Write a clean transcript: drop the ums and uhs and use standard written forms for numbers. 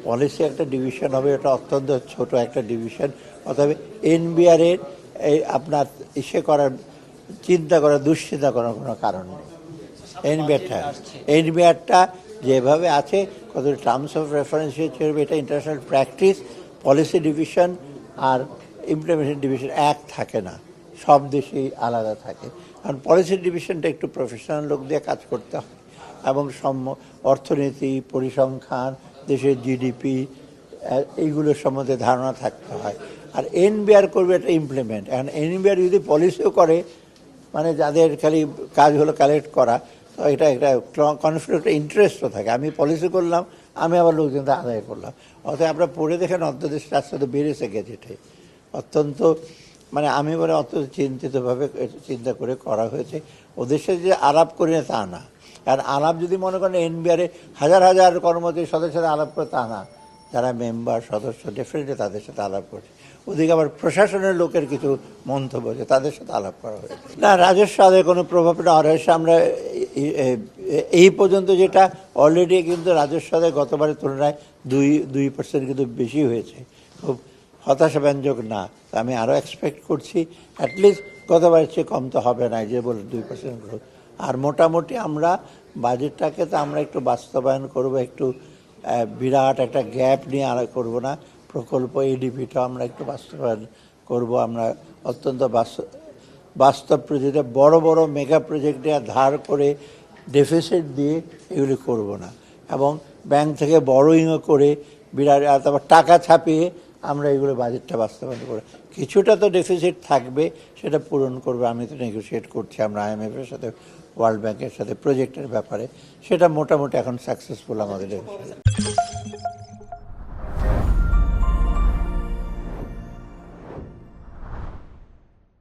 Policy একটা division হবে, এটা অত্যন্ত ছোট একটা ডিভিশন। অতএব এনবিআরের এই আপনার করার চিন্তা করার দুশ্চিন্তা করার কোনো কারণ নেই। এনবিআরটা যেভাবে আছে, কত টার্মস অফ রেফারেন্স হিসেবে এটা ইন্টারন্যাশনাল প্র্যাকটিস, পলিসি ডিভিশন আর ইমপ্লিমেন্টেশন ডিভিশন এক থাকে না, সব দেশেই আলাদা থাকে। কারণ পলিসি ডিভিশনটা একটু প্রফেশনাল লোক দিয়ে কাজ করতে হয় এবং অর্থনীতি, পরিসংখ্যান, দেশের জিডিপি এইগুলোর সম্বন্ধে ধারণা থাকতে হয়। আর এনবিআর করবে এটা ইমপ্লিমেন্ট। এখন এনবিআর যদি পলিসিও করে, মানে যাদের খালি কাজ হলো কালেক্ট করা, তো এটা একটা কনফ্লিক্ট ইন্টারেস্টও থাকে। আমি পলিসি করলাম, আমি আবার লোকজনকে আদায় করলাম। অতএব আপনারা পড়ে দেখেন অন্তর্দেশ রাষ্ট্র বেড়েছে গেজেটে অত্যন্ত, মানে আমি বলে অত্যন্ত চিন্তিতভাবে চিন্তা করে করা হয়েছে। ওদের সাথে যে আলাপ করি না তা না, কারণ আলাপ যদি মনে করেন এনবিআরে হাজার হাজার কর্মচারী সদস্যের সাথে আলাপ করে তা না, যারা মেম্বার সদস্য ডেফিনেটলি তাদের সাথে আলাপ করছে। ওদিকে আবার প্রশাসনের লোকের কিছু মন্তব্য আছে, তাদের সাথে আলাপ করা হয়েছে। না, রাজস্ব আদায় কোনো প্রভাব না। রাজস্ব আমরা এই পর্যন্ত যেটা অলরেডি কিন্তু রাজস্ব আদায় গতবারের তুলনায় 2% কিন্তু বেশি হয়েছে, খুব হতাশাব্যঞ্জক না। আমি আরও এক্সপেক্ট করছি অ্যাটলিস্ট গতবারের চেয়ে কম তো হবে না, যে বলে 2% গ্রোথ। আর মোটামুটি আমরা বাজেটটাকে তো আমরা একটু বাস্তবায়ন করব, একটু বিরাট একটা গ্যাপ নিয়ে আর করব না। প্রকল্প এডিপিটা আমরা একটু বাস্তবায়ন করব। আমরা অত্যন্ত বাস্তব প্রজেক্টে বড় বড় মেগা প্রজেক্টে ধার করে ডেফিসিট দিয়ে এগুলি করব না, এবং ব্যাংক থেকে বড়োইংও করে বিরাট তারপর টাকা ছাপিয়ে আমরা এগুলো বাজেটটা বাস্তবায়ন করব। কিছুটা তো ডেফিসিট থাকবে, সেটা পূরণ করবে। আমি তো নেগোশিয়েট করছি আমরা IMF-এর সাথে, ওয়ার্ল্ড ব্যাংকের সাথে প্রজেক্টের ব্যাপারে, সেটা মোটামুটি এখন সাকসেসফুল আমাদের।